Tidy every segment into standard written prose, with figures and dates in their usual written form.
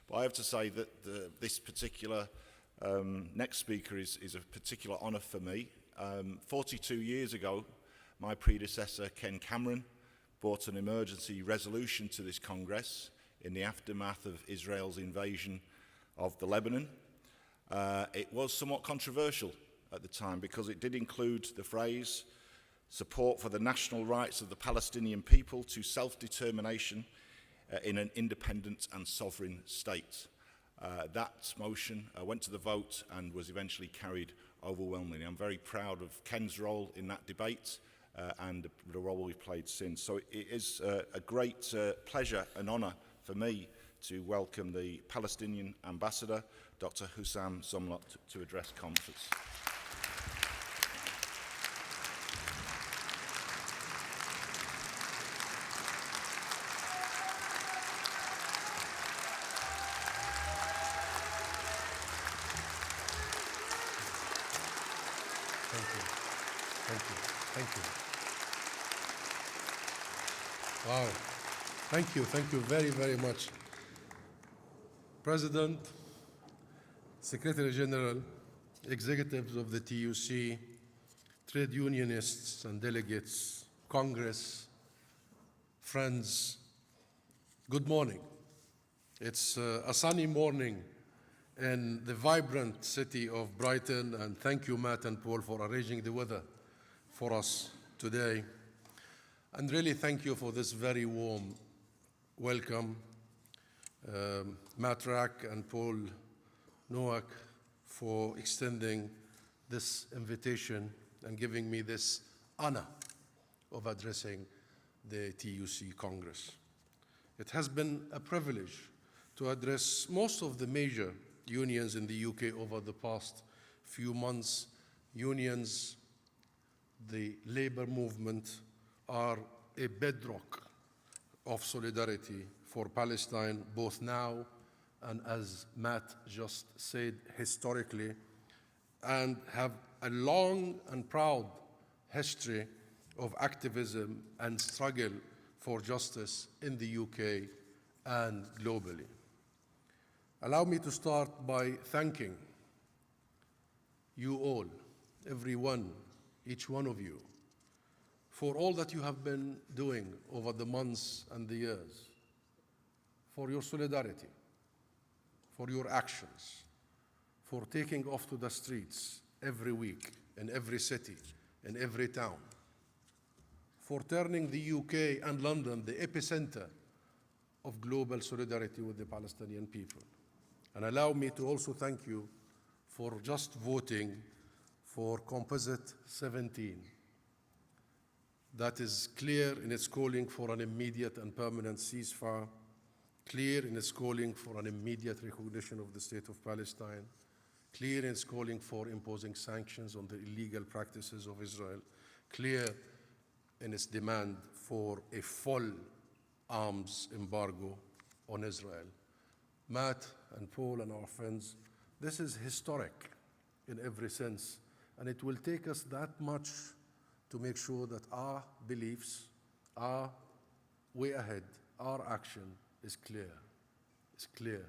But I have to say that this particular next speaker is a particular honour for me. 42 years ago, my predecessor, Ken Cameron, brought an emergency resolution to this Congress in the aftermath of Israel's invasion of the Lebanon. It was somewhat controversial at the time because it did include the phrase, support for the national rights of the Palestinian people to self-determination in an independent and sovereign state. That motion went to the vote and was eventually carried overwhelmingly. I'm very proud of Ken's role in that debate and the role we've played since. So it is a great pleasure and honour for me to welcome the Palestinian ambassador, Dr. Husam Zomlot, to address conference. Wow. Thank you very, very much. President, Secretary General, executives of the TUC, trade unionists and delegates, Congress, friends, good morning. It's a sunny morning in the vibrant city of Brighton, and thank you, Matt and Paul, for arranging the weather for us today. And really thank you for this very warm welcome. Matt Rack and Paul Nowak for extending this invitation and giving me this honor of addressing the TUC Congress. It has been a privilege to address most of the major unions in the UK over the past few months. Unions, the labor movement, are a bedrock of solidarity for Palestine, both now and, as Matt just said, historically, and have a long and proud history of activism and struggle for justice in the UK and globally. Allow me to start by thanking you all, everyone, each one of you, for all that you have been doing over the months and the years, for your solidarity, for your actions, for taking off to the streets every week, in every city, in every town, for turning the UK and London the epicenter of global solidarity with the Palestinian people. And allow me to also thank you for just voting for Composite 17. That is clear in its calling for an immediate and permanent ceasefire, clear in its calling for an immediate recognition of the State of Palestine, clear in its calling for imposing sanctions on the illegal practices of Israel, clear in its demand for a full arms embargo on Israel. Matt and Paul and our friends, this is historic in every sense, and it will take us that much to make sure that our beliefs, our way ahead, our action is clear. It's clear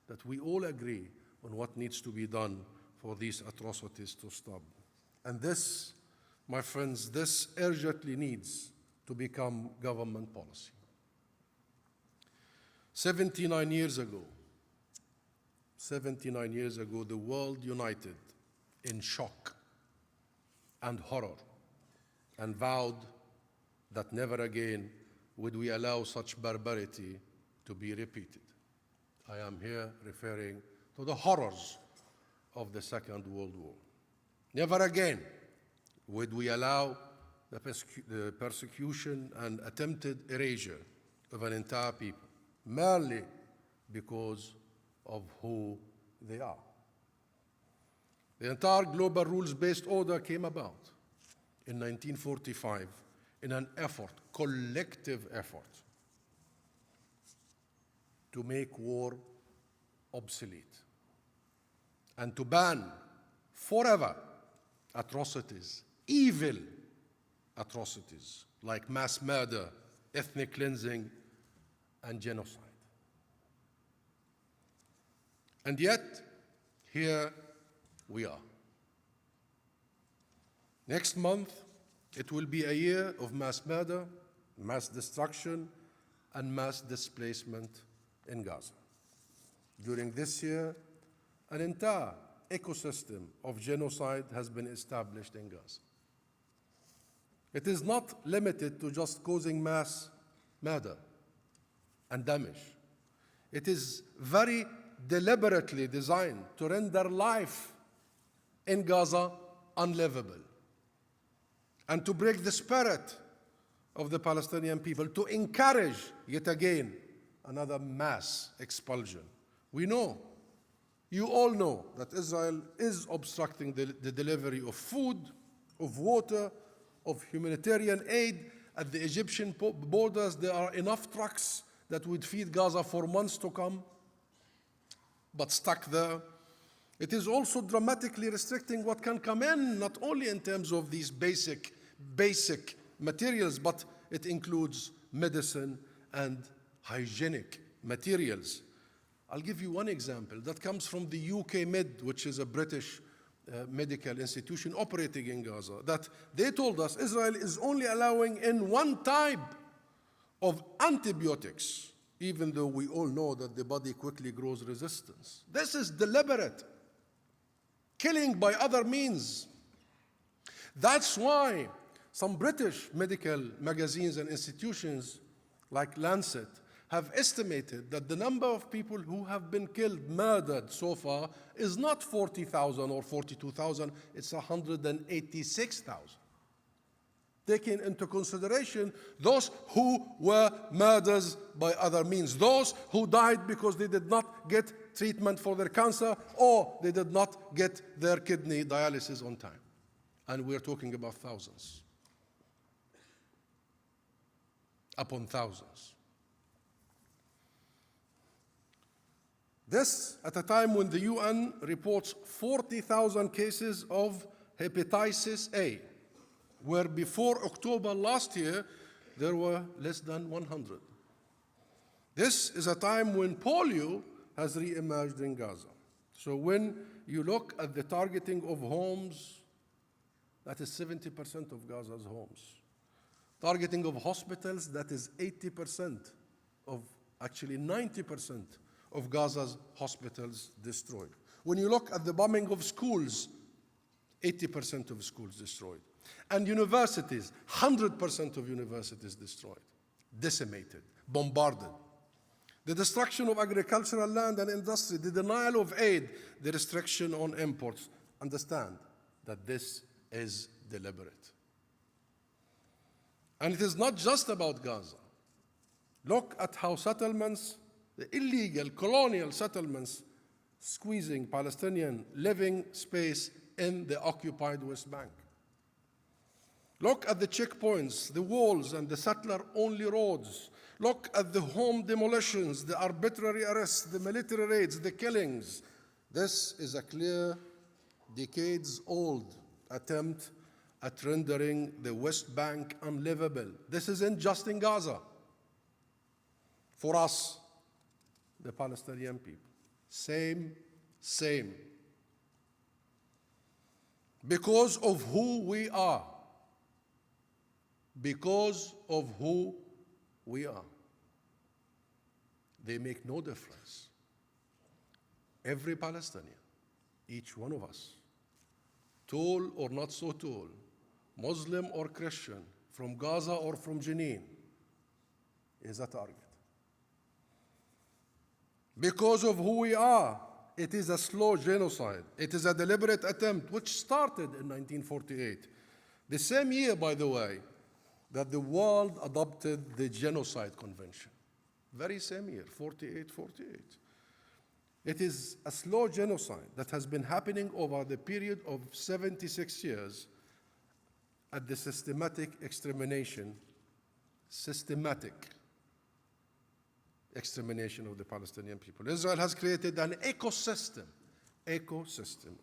that we all agree on what needs to be done for these atrocities to stop. And this, my friends, this urgently needs to become government policy. 79 years ago, the world united in shock and horror and vowed that never again would we allow such barbarity to be repeated. I am here referring to the horrors of the Second World War. Never again would we allow the persecution and attempted erasure of an entire people merely because of who they are. The entire global rules-based order came about in 1945 in an effort, collective effort, to make war obsolete and to ban forever atrocities, evil atrocities like mass murder, ethnic cleansing, and genocide. And yet, here we are. Next month, it will be a year of mass murder, mass destruction, and mass displacement in Gaza. During this year, an entire ecosystem of genocide has been established in Gaza. It is not limited to just causing mass murder and damage. It is very deliberately designed to render life in Gaza unlivable and to break the spirit of the Palestinian people, to encourage, yet again, another mass expulsion. We know, you all know, that Israel is obstructing the delivery of food, of water, of humanitarian aid. At the Egyptian borders, there are enough trucks that would feed Gaza for months to come, but stuck there. It is also dramatically restricting what can come in, not only in terms of these basic materials, but it includes medicine and hygienic materials. I'll give you one example that comes from the UK Med, which is a British medical institution operating in Gaza, that they told us Israel is only allowing in one type of antibiotics, even though we all know that the body quickly grows resistance. This is deliberate, killing by other means. That's why some British medical magazines and institutions like Lancet have estimated that the number of people who have been killed, murdered so far, is not 40,000 or 42,000, it's 186,000. Taking into consideration those who were murders by other means, those who died because they did not get treatment for their cancer or they did not get their kidney dialysis on time. And we're talking about thousands upon thousands. This at a time when the UN reports 40,000 cases of hepatitis A, where before October last year, there were less than 100. This is a time when polio has re-emerged in Gaza. So when you look at the targeting of homes, that is 70% of Gaza's homes. Targeting of hospitals, that is 80% of, actually 90% of Gaza's hospitals destroyed. When you look at the bombing of schools, 80% of schools destroyed. And universities, 100% of universities destroyed, decimated, bombarded. The destruction of agricultural land and industry, the denial of aid, the restriction on imports. Understand that this is deliberate. And it is not just about Gaza. Look at how settlements, the illegal colonial settlements, squeezing Palestinian living space in the occupied West Bank. Look at the checkpoints, the walls, and the settler-only roads. Look at the home demolitions, the arbitrary arrests, the military raids, the killings. This is a clear, decades-old attempt at rendering the West Bank unlivable. This isn't just in Gaza. For us, the Palestinian people, same. Because of who we are. Because of who we are. They make no difference. Every Palestinian, each one of us, tall or not so tall, Muslim or Christian, from Gaza or from Jenin, is a target. Because of who we are, it is a slow genocide. It is a deliberate attempt, which started in 1948. The same year, by the way, that the world adopted the Genocide Convention. Very same year, 48. It is a slow genocide that has been happening over the period of 76 years at the systematic extermination of the Palestinian people. Israel has created an ecosystem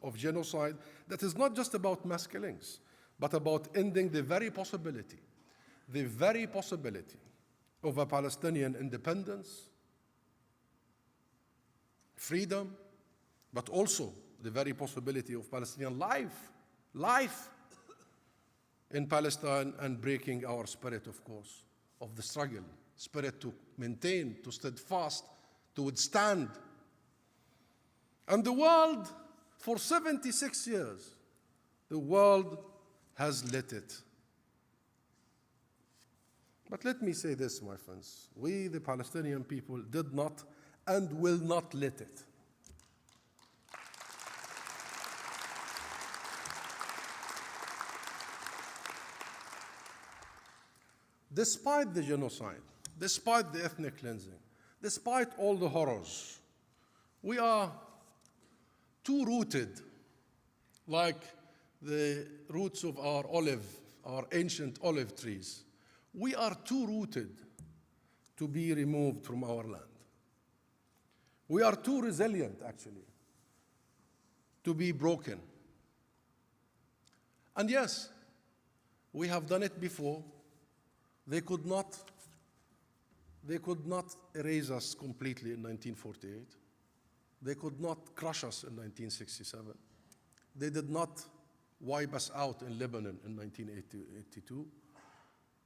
of genocide that is not just about mass killings, but about ending the very possibility of a Palestinian independence, freedom, but also the very possibility of Palestinian life in Palestine, and breaking our spirit, of course, of the struggle, spirit to maintain, to steadfast, to withstand. And the world, for 76 years, the world has let it. But let me say this, my friends. We, the Palestinian people, did not and will not let it. Despite the genocide, despite the ethnic cleansing, despite all the horrors, we are too rooted, like the roots of our ancient olive trees. We are too rooted to be removed from our land. We are too resilient, actually, to be broken. And yes, we have done it before. They could not erase us completely in 1948. They could not crush us in 1967. They did not wipe us out in Lebanon in 1982.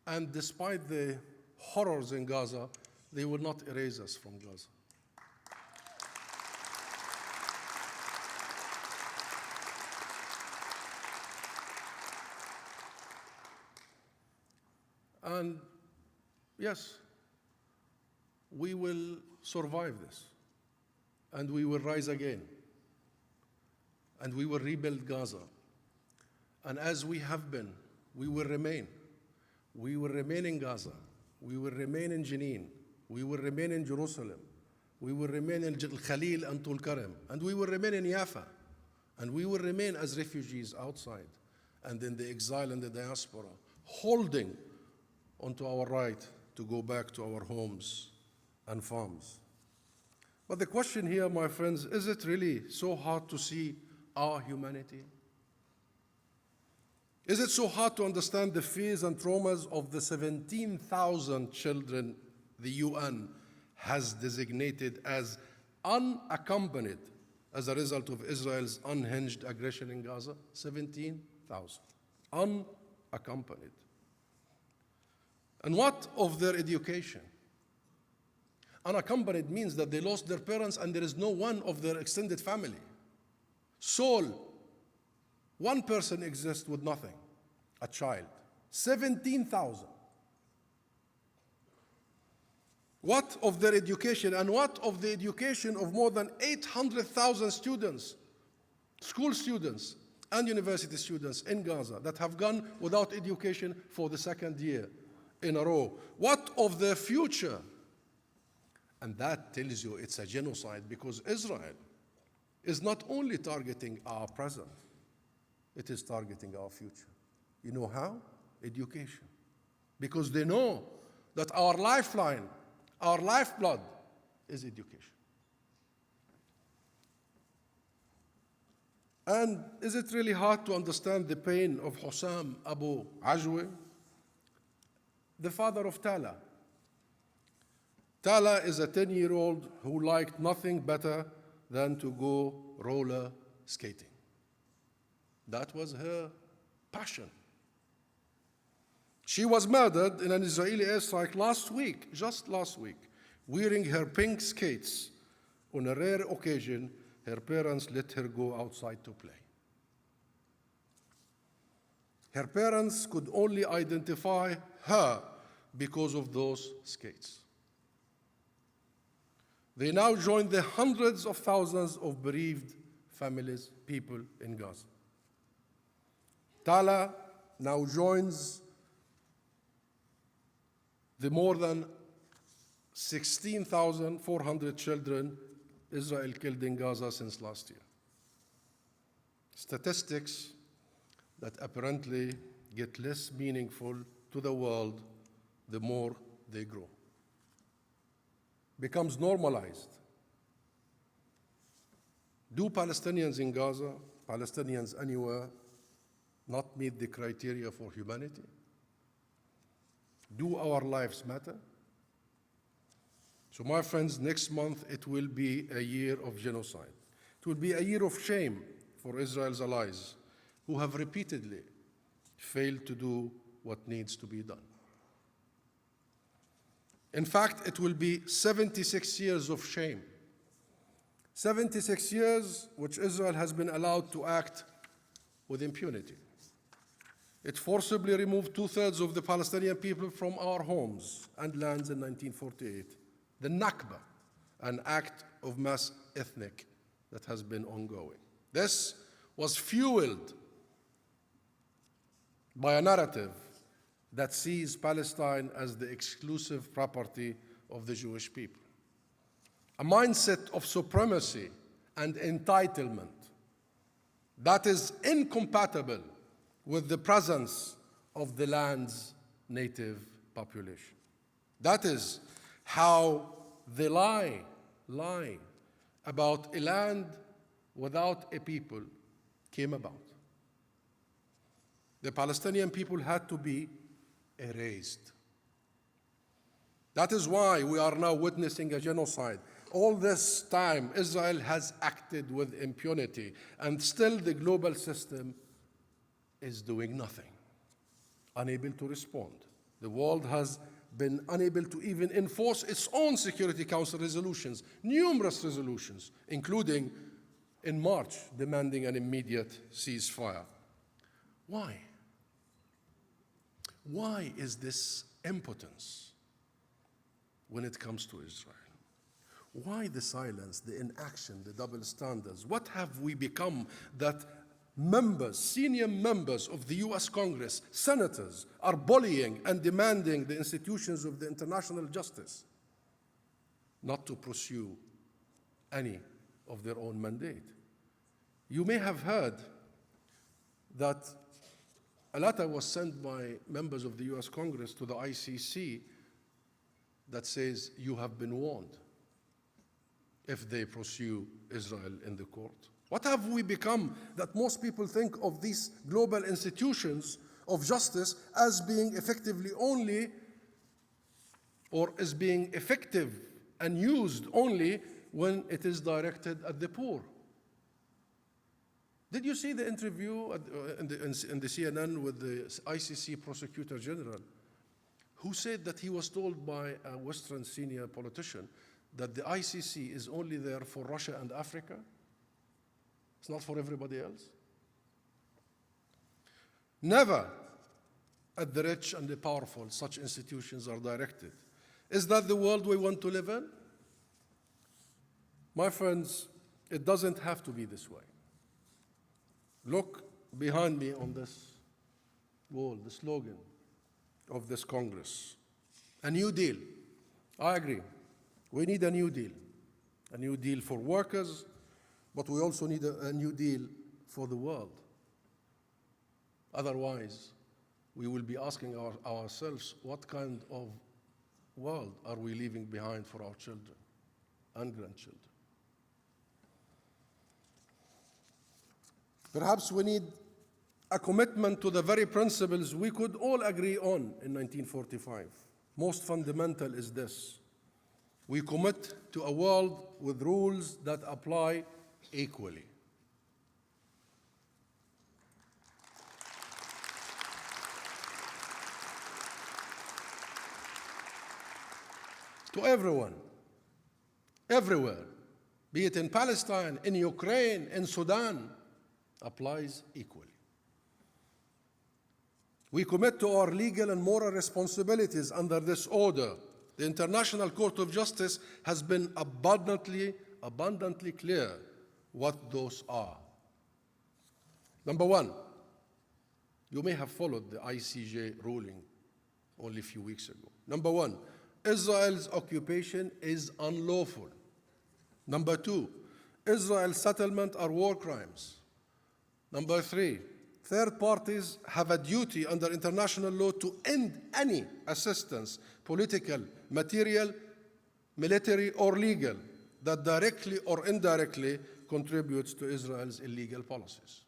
And despite the horrors in Gaza, they will not erase us from Gaza. And yes, we will survive this, and we will rise again, and we will rebuild Gaza. And as we have been, we will remain. We will remain in Gaza. We will remain in Jenin. We will remain in Jerusalem. We will remain in Khalil and Tul Karam. And we will remain in Jaffa. And we will remain as refugees outside and in the exile and the diaspora, holding onto our right to go back to our homes and farms. But the question here, my friends, is it really so hard to see our humanity? Is it so hard to understand the fears and traumas of the 17,000 children the UN has designated as unaccompanied as a result of Israel's unhinged aggression in Gaza? 17,000 unaccompanied. And what of their education? Unaccompanied means that they lost their parents and there is no one of their extended family. Sole, one person exists with nothing, a child. 17,000. What of their education, and what of the education of more than 800,000 students, school students and university students in Gaza that have gone without education for the second year in a row? What of their future? And that tells you it's a genocide, because Israel is not only targeting our present, it is targeting our future. You know how? Education. Because they know that our lifeline, our lifeblood is education. And is it really hard to understand the pain of Husam Abu Ajwe, the father of Tala? Tala is a 10-year-old who liked nothing better than to go roller skating. That was her passion. She was murdered in an Israeli airstrike last week, just last week, wearing her pink skates. On a rare occasion, her parents let her go outside to play. Her parents could only identify her because of those skates. They now join the hundreds of thousands of bereaved families, people in Gaza. Tala now joins the more than 16,400 children Israel killed in Gaza since last year. Statistics that apparently get less meaningful to the world the more they grow. Becomes normalized. Do Palestinians in Gaza, Palestinians anywhere, not meet the criteria for humanity? Do our lives matter? So my friends, next month it will be a year of genocide. It will be a year of shame for Israel's allies, who have repeatedly failed to do what needs to be done. In fact, it will be 76 years of shame. 76 years which Israel has been allowed to act with impunity. It forcibly removed 2/3 of the Palestinian people from our homes and lands in 1948. The Nakba, an act of mass ethnic that has been ongoing. This was fueled by a narrative that sees Palestine as the exclusive property of the Jewish people. A mindset of supremacy and entitlement that is incompatible with the presence of the land's native population. That is how the lie about a land without a people came about. The Palestinian people had to be erased. That is why we are now witnessing a genocide. All this time, Israel has acted with impunity, and still the global system is doing nothing, unable to respond. The world has been unable to even enforce its own Security Council resolutions, numerous resolutions, including in March, demanding an immediate ceasefire. Why? Why is this impotence when it comes to Israel? Why the silence, the inaction, the double standards? What have we become that members, senior members of the US Congress, senators, are bullying and demanding the institutions of the international justice not to pursue any of their own mandate? You may have heard that a letter was sent by members of the US Congress to the ICC that says you have been warned if they pursue Israel in the court. What have we become that most people think of these global institutions of justice as being effectively only, or as being effective and used only when it is directed at the poor? Did you see the interview in the CNN with the ICC Prosecutor General, who said that he was told by a Western senior politician that the ICC is only there for Russia and Africa? It's not for everybody else? Never at the rich and the powerful such institutions are directed. Is that the world we want to live in? My friends, it doesn't have to be this way. Look behind me on this wall, the slogan of this Congress. A new deal. I agree. We need a new deal. A new deal for workers, but we also need a new deal for the world. Otherwise, we will be asking ourselves, what kind of world are we leaving behind for our children and grandchildren? Perhaps we need a commitment to the very principles we could all agree on in 1945. Most fundamental is this: we commit to a world with rules that apply equally. To everyone, everywhere, be it in Palestine, in Ukraine, in Sudan, applies equally. We commit to our legal and moral responsibilities under this order. The International Court of Justice has been abundantly clear what those are. Number one, you may have followed the ICJ ruling only a few weeks ago. Number one, Israel's occupation is unlawful. Number two, Israel's settlement are war crimes. Number three, third parties have a duty under international law to end any assistance, political, material, military, or legal, that directly or indirectly contributes to Israel's illegal policies.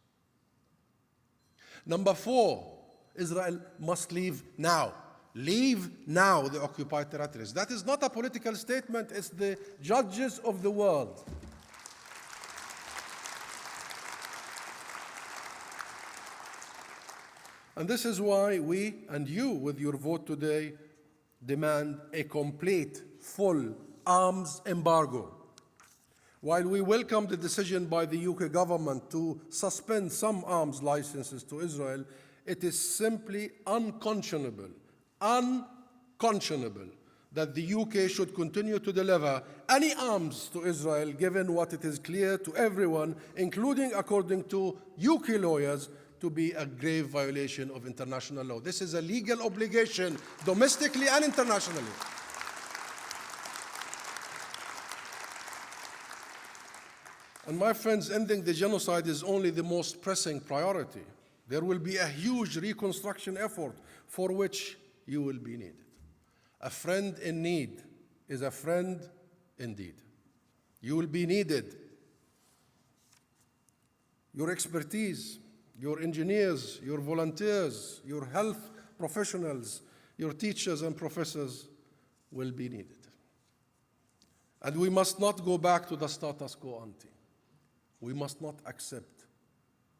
Number four, Israel must leave now. Leave now the occupied territories. That is not a political statement, it's the judges of the world. And this is why we and you, with your vote today, demand a complete, full arms embargo. While we welcome the decision by the UK government to suspend some arms licenses to Israel, it is simply unconscionable that the UK should continue to deliver any arms to Israel, given what it is clear to everyone, including according to UK lawyers, to be a grave violation of international law. This is a legal obligation, domestically and internationally. And my friends, ending the genocide is only the most pressing priority. There will be a huge reconstruction effort for which you will be needed. A friend in need is a friend indeed. You will be needed. Your expertise, your engineers, your volunteers, your health professionals, your teachers and professors will be needed. And we must not go back to the status quo ante. We must not accept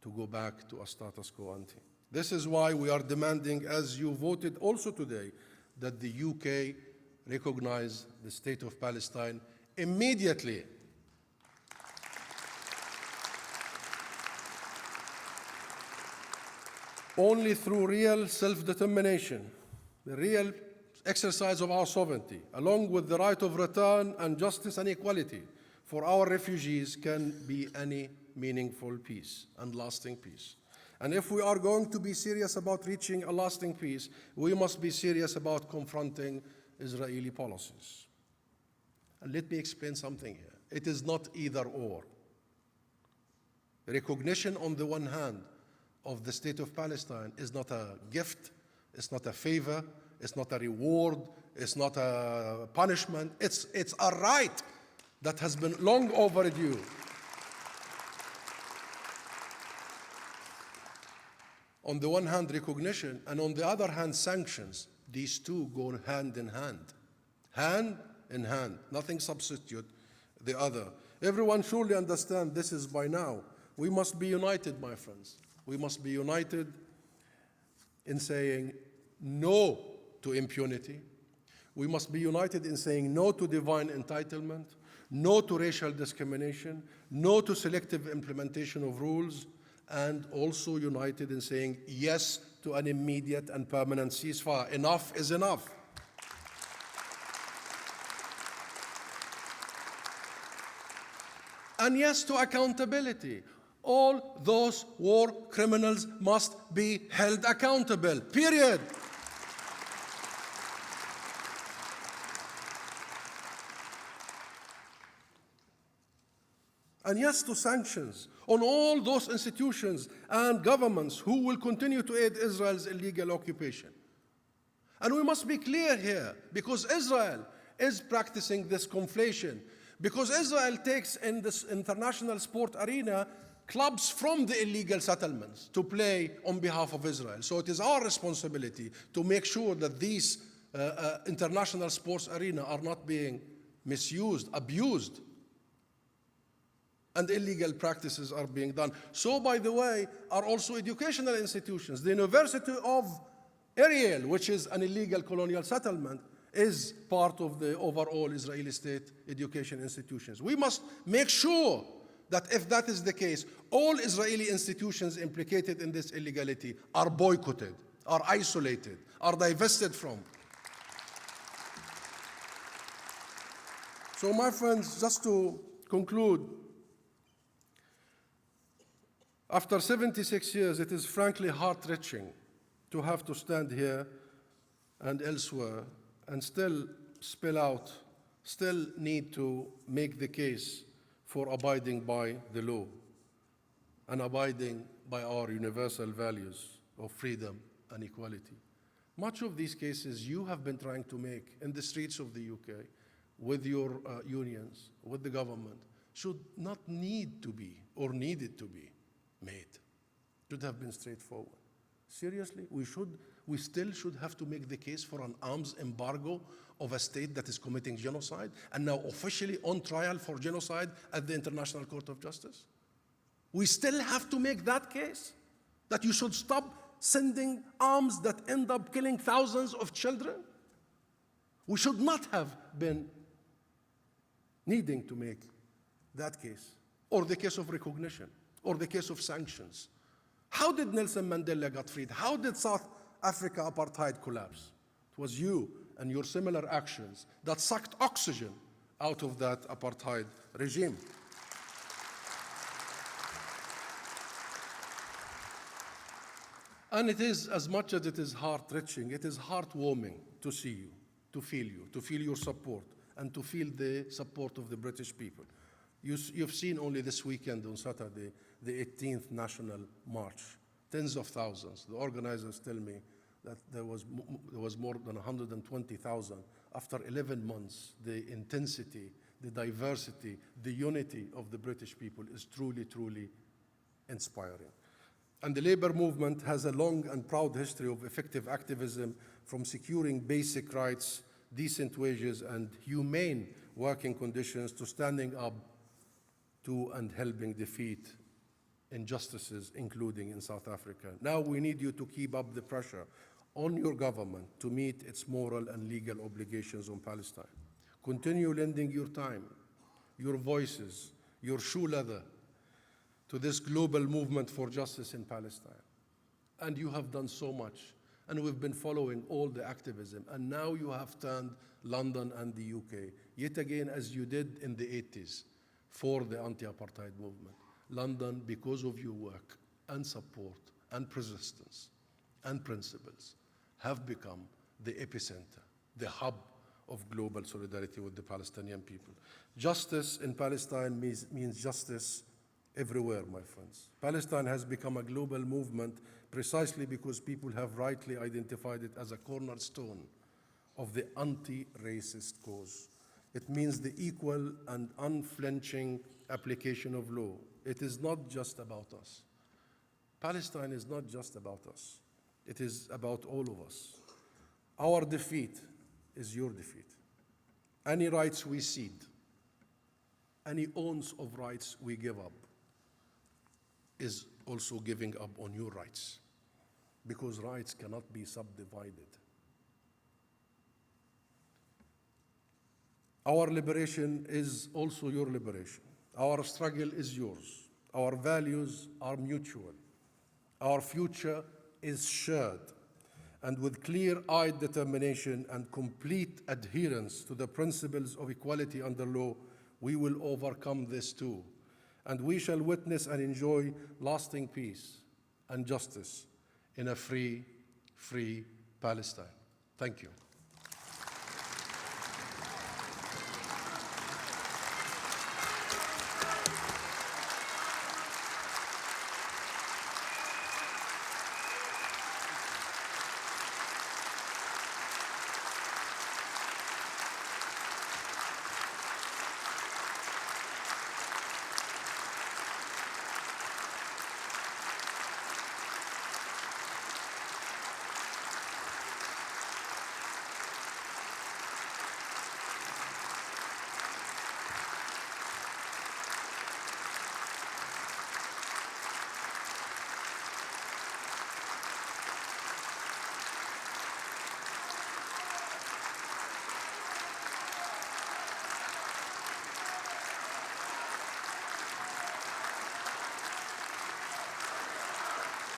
to go back to a status quo ante. This is why we are demanding, as you voted also today, that the UK recognize the state of Palestine immediately. Only through real self-determination, the real exercise of our sovereignty, along with the right of return and justice and equality for our refugees, can be any meaningful peace and lasting peace. And if we are going to be serious about reaching a lasting peace, we must be serious about confronting Israeli policies. And let me explain something here. It is not either or. Recognition on the one hand of the state of Palestine is not a gift, it's not a favor, it's not a reward, it's not a punishment, it's a right that has been long overdue. On the one hand, recognition, and on the other hand, sanctions. These two go hand in hand. Hand in hand. Nothing substitute the other. Everyone surely understands this is by now. We must be united, my friends. We must be united in saying no to impunity. We must be united in saying no to divine entitlement, no to racial discrimination, no to selective implementation of rules, and also united in saying yes to an immediate and permanent ceasefire. Enough is enough. And yes to accountability. All those war criminals must be held accountable, period. And yes to sanctions on all those institutions and governments who will continue to aid Israel's illegal occupation. And we must be clear here, because Israel is practicing this conflation, because Israel takes in this international sport arena clubs from the illegal settlements to play on behalf of Israel. So it is our responsibility to make sure that these international sports arena are not being misused, abused, and illegal practices are being done. So, by the way, are also educational institutions. The University of Ariel, which is an illegal colonial settlement, is part of the overall Israeli state education institutions. We must make sure that if that is the case, all Israeli institutions implicated in this illegality are boycotted, are isolated, are divested from. So, my friends, just to conclude, after 76 years, it is frankly heart-wrenching to have to stand here and elsewhere and still spell out, still need to make the case for abiding by the law and abiding by our universal values of freedom and equality. Much of these cases you have been trying to make in the streets of the UK with your unions, with the government, should not need to be or needed to be made. Should have been straightforward. Seriously, we still should have to make the case for an arms embargo of a state that is committing genocide and now officially on trial for genocide at the International Court of Justice? We still have to make that case, that you should stop sending arms that end up killing thousands of children? We should not have been needing to make that case, or the case of recognition, or the case of sanctions. How did Nelson Mandela get freed? How did South Africa apartheid collapse? It was you and your similar actions that sucked oxygen out of that apartheid regime. And it is, as much as it is heart-wrenching, it is heartwarming to see you, to feel your support, and to feel the support of the British people. You've seen only this weekend on Saturday, the 18th National March, tens of thousands. The organizers tell me that there was more than 120,000. After 11 months, the intensity, the diversity, the unity of the British people is truly, truly inspiring. And the labor movement has a long and proud history of effective activism, from securing basic rights, decent wages, and humane working conditions, to standing up to and helping defeat injustices, including in South Africa. Now we need you to keep up the pressure on your government to meet its moral and legal obligations on Palestine. Continue lending your time, your voices, your shoe leather to this global movement for justice in Palestine. And you have done so much, and we've been following all the activism, and now you have turned London and the UK, yet again, as you did in the 80s, for the anti-apartheid movement. London, because of your work and support and persistence and principles, have become the epicenter, the hub of global solidarity with the Palestinian people. Justice in Palestine means justice everywhere, my friends. Palestine has become a global movement precisely because people have rightly identified it as a cornerstone of the anti-racist cause. It means the equal and unflinching application of law. It is not just about us. Palestine is not just about us. It is about all of us. Our defeat is your defeat. Any rights we cede, any ounce of rights we give up, is also giving up on your rights, because rights cannot be subdivided. Our liberation is also your liberation. Our struggle is yours. Our values are mutual. Our future is shared. And with clear-eyed determination and complete adherence to the principles of equality under law, we will overcome this too. And we shall witness and enjoy lasting peace and justice in a free Palestine. Thank you.